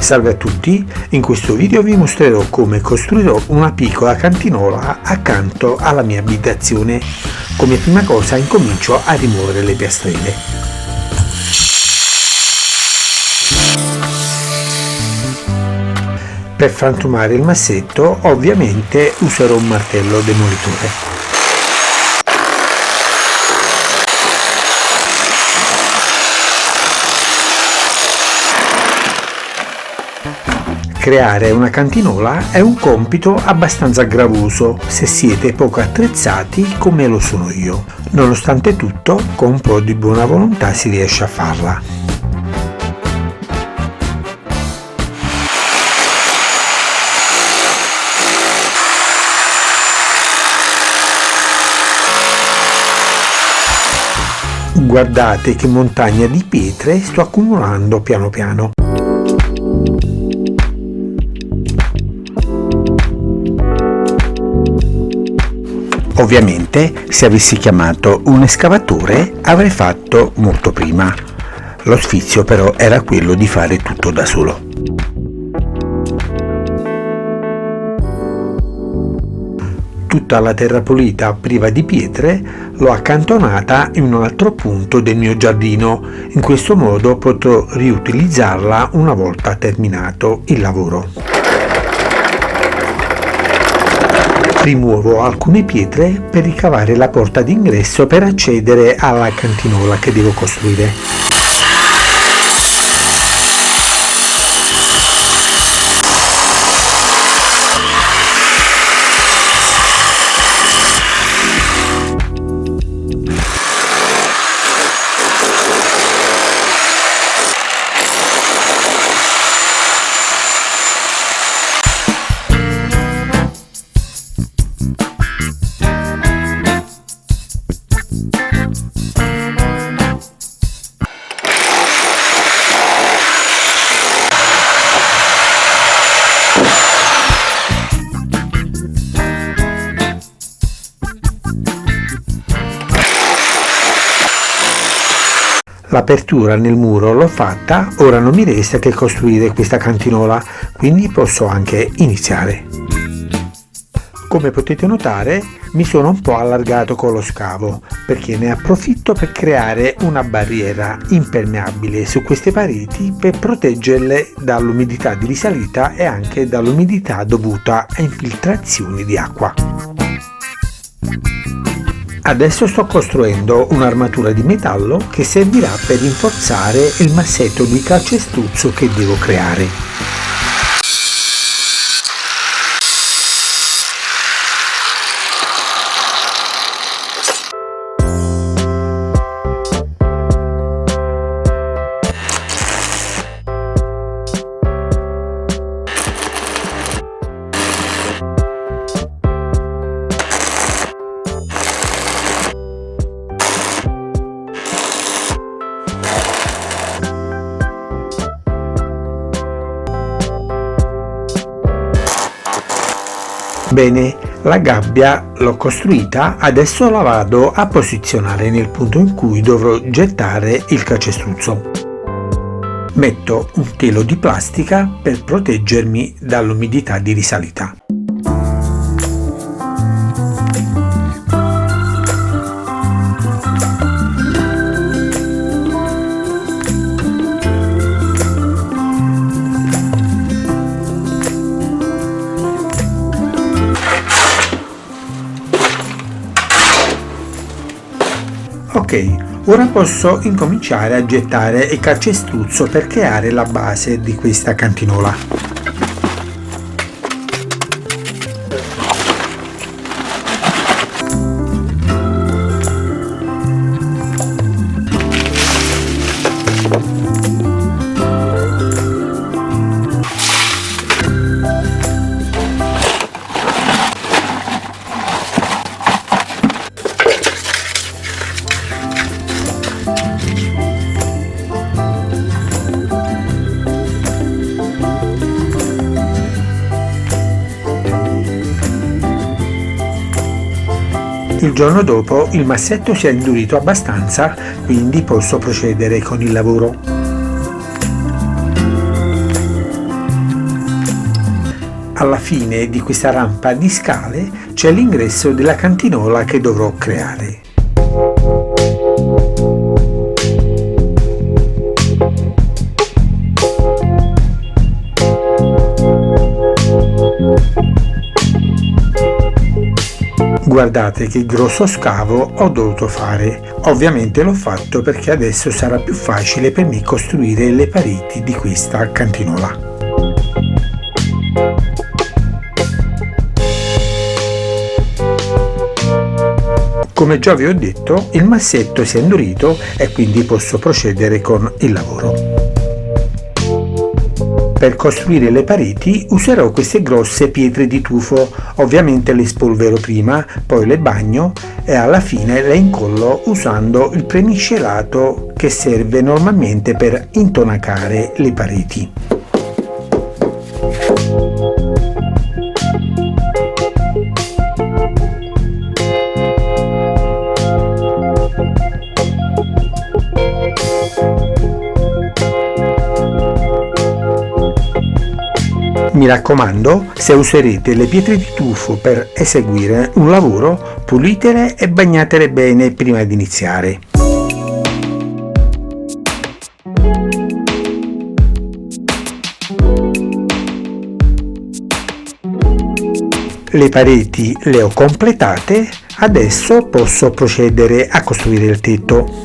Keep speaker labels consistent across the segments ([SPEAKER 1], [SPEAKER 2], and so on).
[SPEAKER 1] Salve a tutti, in questo video vi mostrerò come costruirò una piccola cantinola accanto alla mia abitazione. Come prima cosa incomincio a rimuovere le piastrelle. Per frantumare il massetto ovviamente userò un martello demolitore. Creare una cantinola è un compito abbastanza gravoso se siete poco attrezzati come lo sono io. Nonostante tutto, con un po' di buona volontà si riesce a farla. Guardate che montagna di pietre sto accumulando piano piano. Ovviamente, se avessi chiamato un escavatore avrei fatto molto prima. Lo sfizio però era quello di fare tutto da solo. Tutta la terra pulita priva di pietre l'ho accantonata in un altro punto del mio giardino. In questo modo potrò riutilizzarla una volta terminato il lavoro. Rimuovo alcune pietre per ricavare la porta d'ingresso per accedere alla cantinola che devo costruire. L'apertura nel muro l'ho fatta, ora non mi resta che costruire questa cantinola, quindi posso anche iniziare. Come potete notare mi sono un po' allargato con lo scavo, perché ne approfitto per creare una barriera impermeabile su queste pareti per proteggerle dall'umidità di risalita e anche dall'umidità dovuta a infiltrazioni di acqua. Adesso sto costruendo un'armatura di metallo che servirà per rinforzare il massetto di calcestruzzo che devo creare. Bene, la gabbia l'ho costruita, adesso la vado a posizionare nel punto in cui dovrò gettare il calcestruzzo. Metto un telo di plastica per proteggermi dall'umidità di risalita. Ok, ora posso incominciare a gettare il calcestruzzo per creare la base di questa cantinola. Il giorno dopo il massetto si è indurito abbastanza, quindi posso procedere con il lavoro. alla fine di questa rampa di scale c'è l'ingresso della cantinola che dovrò creare. Guardate che grosso scavo ho dovuto fare. Ovviamente l'ho fatto perché adesso sarà più facile per me costruire le pareti di questa cantinola. Come già vi ho detto, il massetto si è indurito e quindi posso procedere con il lavoro. Per costruire le pareti userò queste grosse pietre di tufo, ovviamente le spolvero prima, poi le bagno e alla fine le incollo usando il premiscelato che serve normalmente per intonacare le pareti. Mi raccomando, se userete le pietre di tufo per eseguire un lavoro, pulitele e bagnatele bene prima di iniziare. Le pareti le ho completate, adesso posso procedere a costruire il tetto.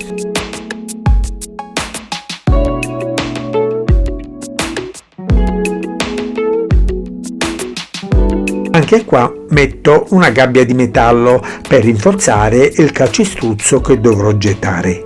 [SPEAKER 1] Anche qua metto una gabbia di metallo per rinforzare il calcestruzzo che dovrò gettare.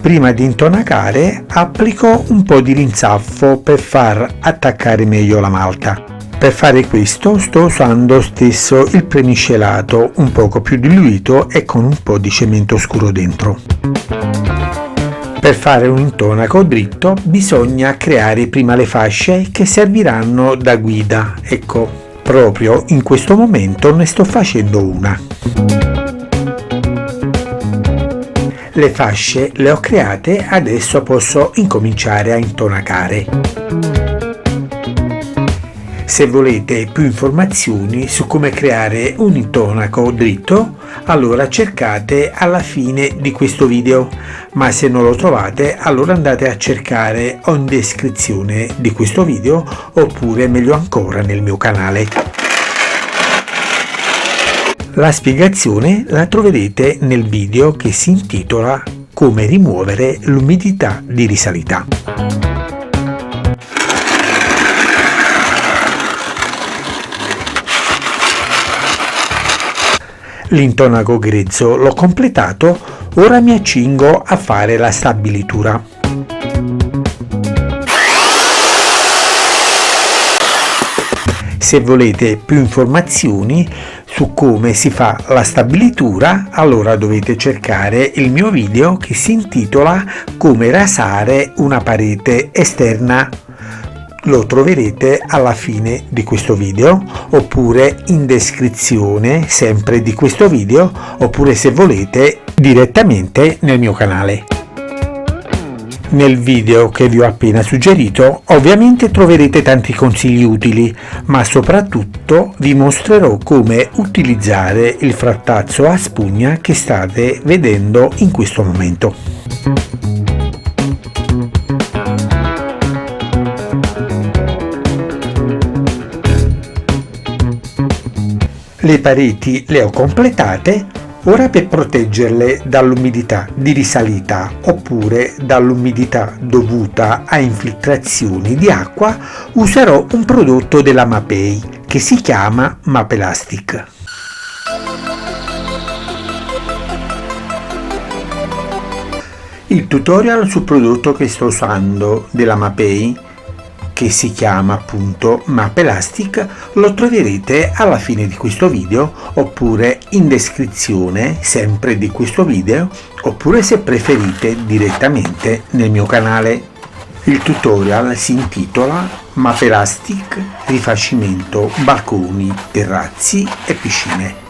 [SPEAKER 1] Prima di intonacare applico un po' di rinzaffo per far attaccare meglio la malta. Per fare questo sto usando stesso il premiscelato un poco più diluito e con un po' di cemento scuro dentro. Per fare un intonaco dritto bisogna creare prima le fasce che serviranno da guida. Ecco, proprio in questo momento ne sto facendo una. Le fasce le ho create, adesso posso incominciare a intonacare. Se volete più informazioni su come creare un intonaco dritto, allora cercate alla fine di questo video, ma se non lo trovate, allora andate a cercare in descrizione di questo video oppure meglio ancora nel mio canale. La spiegazione la troverete nel video che si intitola Come rimuovere l'umidità di risalita. L'intonaco grezzo l'ho completato, ora mi accingo a fare la stabilitura. Se volete più informazioni su come si fa la stabilitura, allora dovete cercare il mio video che si intitola Come rasare una parete esterna. Lo troverete alla fine di questo video oppure in descrizione sempre di questo video oppure se volete direttamente nel mio canale. Nel video che vi ho appena suggerito ovviamente troverete tanti consigli utili, ma soprattutto vi mostrerò come utilizzare il frattazzo a spugna che state vedendo in questo momento. Le pareti le ho completate. Ora per proteggerle dall'umidità di risalita oppure dall'umidità dovuta a infiltrazioni di acqua userò un prodotto della Mapei che si chiama Mapelastic. Il tutorial sul prodotto che sto usando della Mapei, che si chiama appunto Mapelastic, lo troverete alla fine di questo video oppure in descrizione sempre di questo video, oppure se preferite direttamente nel mio canale. Il tutorial si intitola Mapelastic rifacimento balconi, terrazzi e piscine.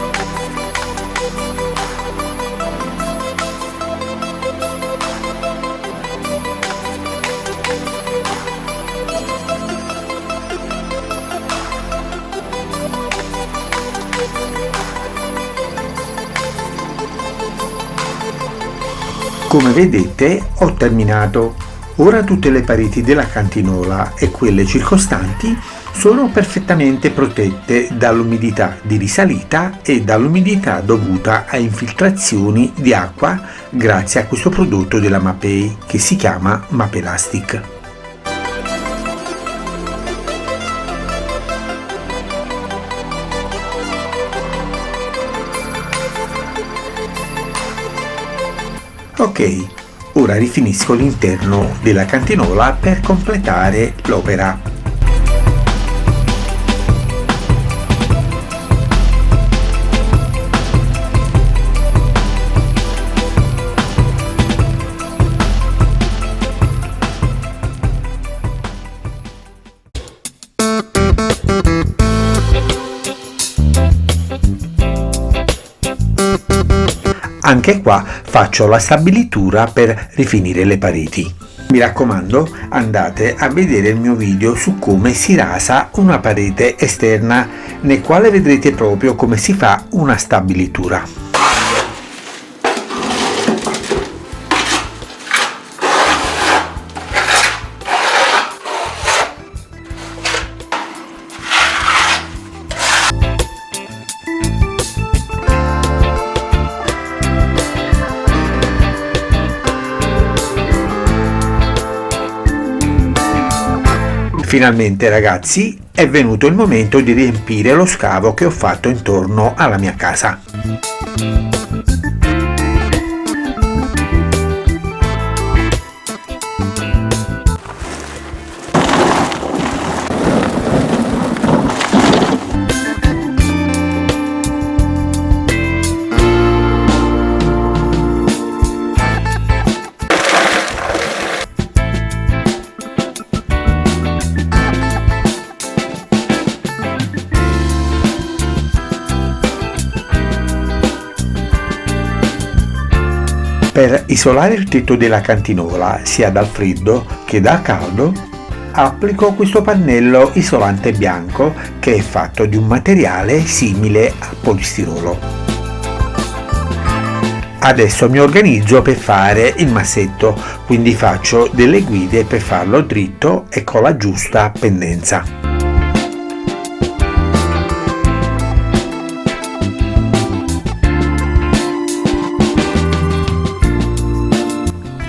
[SPEAKER 1] Come vedete ho terminato. Ora tutte le pareti della cantinola e quelle circostanti sono perfettamente protette dall'umidità di risalita e dall'umidità dovuta a infiltrazioni di acqua grazie a questo prodotto della Mapei che si chiama Mapelastic. Ok, ora rifinisco l'interno della cantinola per completare l'opera. Anche qua faccio la stabilitura per rifinire le pareti. Mi raccomando, andate a vedere il mio video su come si rasa una parete esterna, nel quale vedrete proprio come si fa una stabilitura. Finalmente ragazzi è venuto il momento di riempire lo scavo che ho fatto intorno alla mia casa. Per isolare il tetto della cantinola sia dal freddo che dal caldo, applico questo pannello isolante bianco che è fatto di un materiale simile al polistirolo. Adesso mi organizzo per fare il massetto, quindi faccio delle guide per farlo dritto e con la giusta pendenza.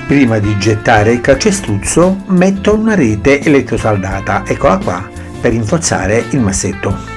[SPEAKER 1] Prima di gettare il calcestruzzo metto una rete elettrosaldata, eccola qua, per rinforzare il massetto.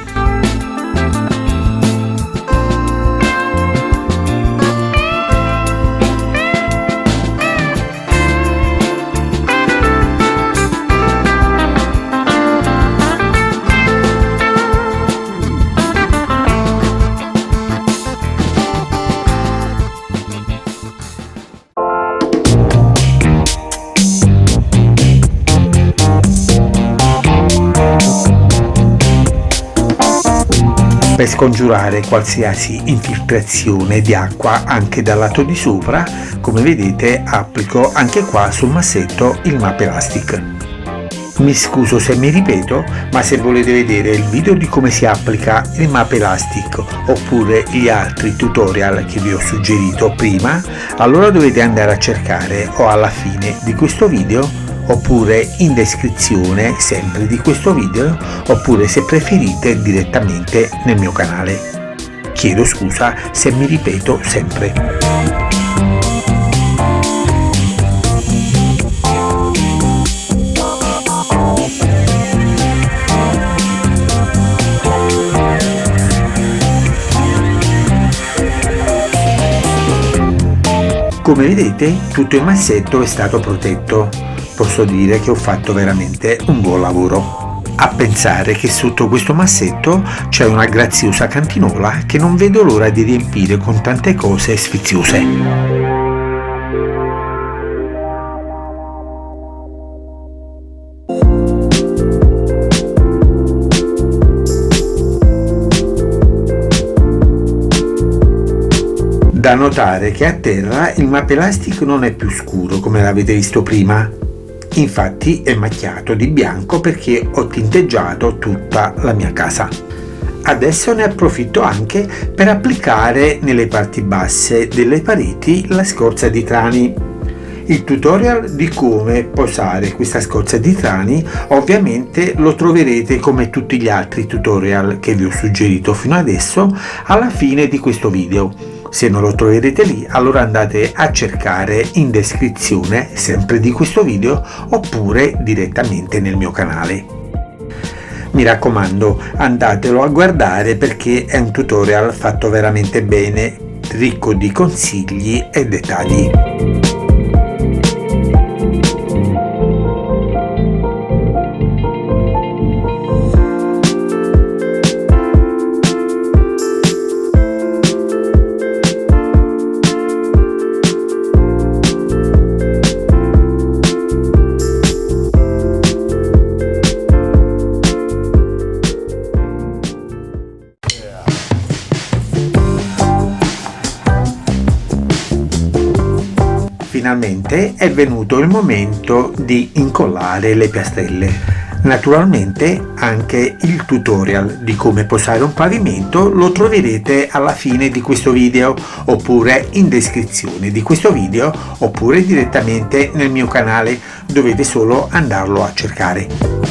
[SPEAKER 1] Per scongiurare qualsiasi infiltrazione di acqua anche dal lato di sopra, come vedete applico anche qua sul massetto il Mapelastic. Mi scuso se mi ripeto, ma se volete vedere il video di come si applica il Mapelastic oppure gli altri tutorial che vi ho suggerito prima, allora dovete andare a cercare o alla fine di questo video oppure in descrizione sempre di questo video, oppure se preferite direttamente nel mio canale. Chiedo scusa se mi ripeto sempre. Come vedete, tutto il massetto è stato protetto. Posso dire che ho fatto veramente un buon lavoro. A pensare che sotto questo massetto c'è una graziosa cantinola che non vedo l'ora di riempire con tante cose sfiziose. Da notare che a terra il mappelastico non è più scuro come l'avete visto prima, infatti è macchiato di bianco perché ho tinteggiato tutta la mia casa. Adesso ne approfitto anche per applicare nelle parti basse delle pareti la scorza di trani. Il tutorial di come posare questa scorza di trani ovviamente lo troverete, come tutti gli altri tutorial che vi ho suggerito fino adesso, alla fine di questo video. Se non lo troverete lì, allora andate a cercare in descrizione sempre di questo video oppure direttamente nel mio canale. Mi raccomando, andatelo a guardare perché è un tutorial fatto veramente bene, ricco di consigli e dettagli. Finalmente è venuto il momento di incollare le piastrelle. Naturalmente anche il tutorial di come posare un pavimento lo troverete alla fine di questo video oppure in descrizione di questo video oppure direttamente nel mio canale, dovete solo andarlo a cercare.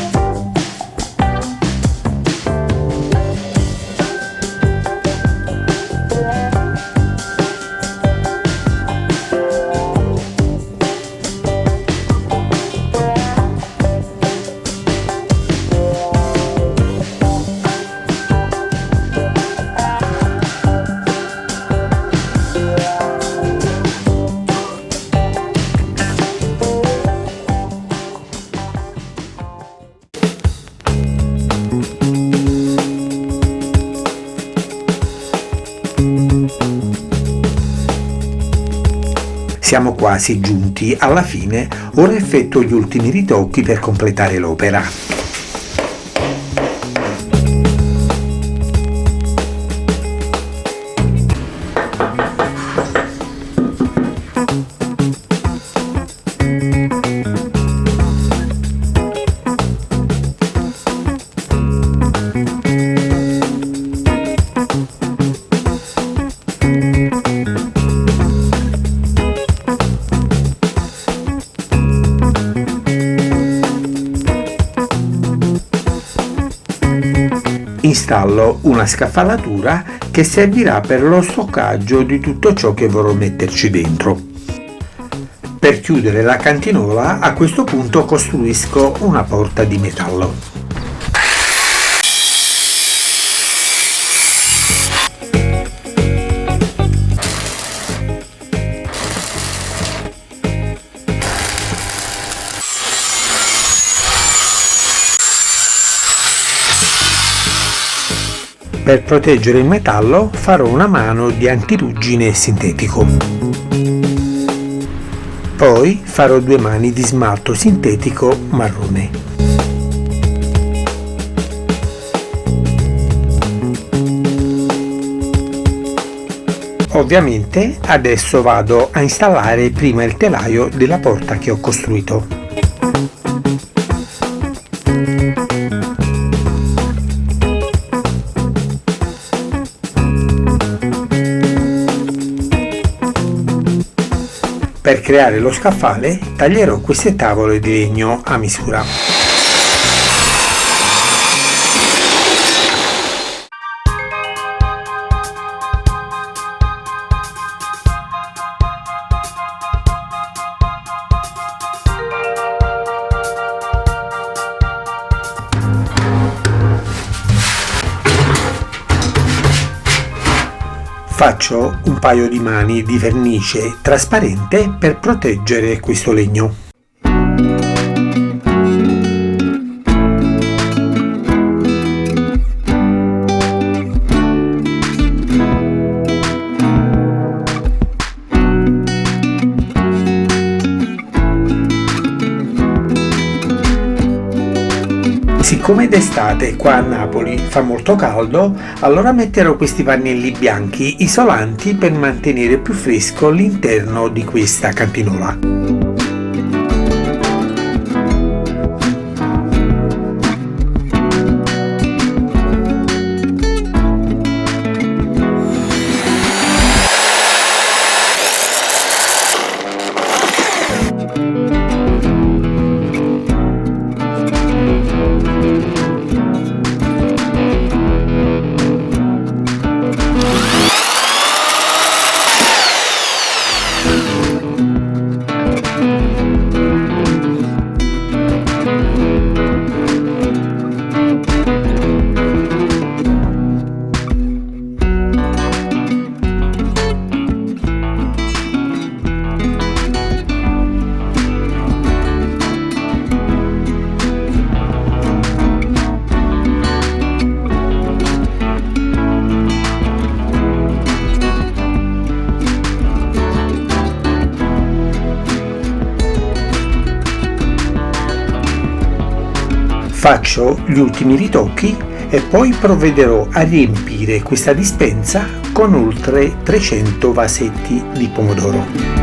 [SPEAKER 1] Siamo quasi giunti alla fine, ora effettuo gli ultimi ritocchi per completare l'opera. Installo una scaffalatura che servirà per lo stoccaggio di tutto ciò che vorrò metterci dentro. Per chiudere la cantinola a questo punto costruisco una porta di metallo. Per proteggere il metallo farò una mano di antiruggine sintetico. Poi farò due mani di smalto sintetico marrone. Ovviamente adesso vado a installare prima il telaio della porta che ho costruito. Per creare lo scaffale taglierò queste tavole di legno a misura. Faccio un paio di mani di vernice trasparente per proteggere questo legno. Siccome d'estate qua a Napoli fa molto caldo, allora metterò questi pannelli bianchi isolanti per mantenere più fresco l'interno di questa cantinola. Faccio gli ultimi ritocchi e poi provvederò a riempire questa dispensa con oltre 300 vasetti di pomodoro.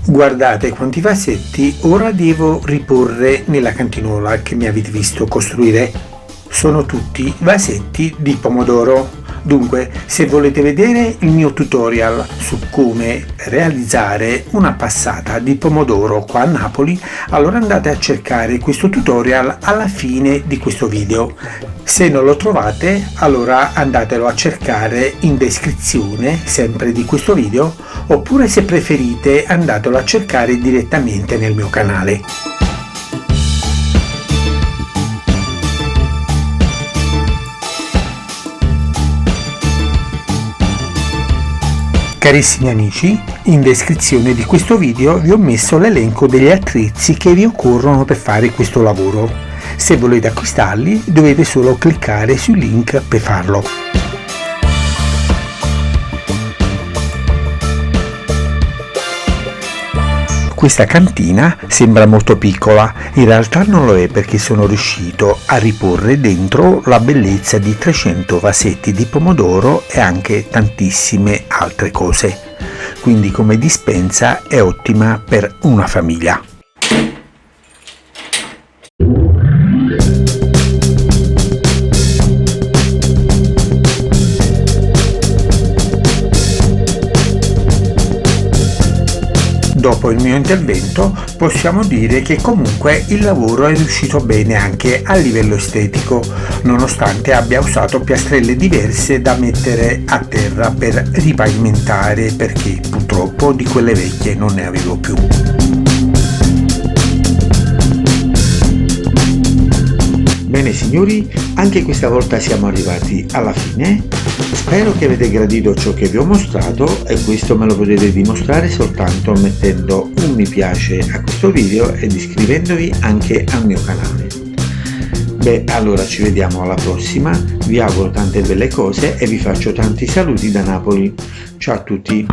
[SPEAKER 1] Guardate quanti vasetti ora devo riporre nella cantinola che mi avete visto costruire. Sono tutti vasetti di pomodoro. Dunque, se volete vedere il mio tutorial su come realizzare una passata di pomodoro qua a Napoli, allora andate a cercare questo tutorial alla fine di questo video. Se non lo trovate, allora andatelo a cercare in descrizione sempre di questo video, oppure se preferite andatelo a cercare direttamente nel mio canale. Carissimi amici, in descrizione di questo video vi ho messo l'elenco degli attrezzi che vi occorrono per fare questo lavoro. Se volete acquistarli dovete solo cliccare sul link per farlo. Questa cantina sembra molto piccola, in realtà non lo è perché sono riuscito a riporre dentro la bellezza di 300 vasetti di pomodoro e anche tantissime altre cose, quindi come dispensa è ottima per una famiglia. Dopo il mio intervento possiamo dire che comunque il lavoro è riuscito bene anche a livello estetico, nonostante abbia usato piastrelle diverse da mettere a terra per ripavimentare, perché purtroppo di quelle vecchie non ne avevo più. Bene signori, anche questa volta siamo arrivati alla fine. Spero che avete gradito ciò che vi ho mostrato, e questo me lo potete dimostrare soltanto mettendo un mi piace a questo video ed iscrivendovi anche al mio canale. Beh, allora ci vediamo alla prossima, vi auguro tante belle cose e vi faccio tanti saluti da Napoli. Ciao a tutti!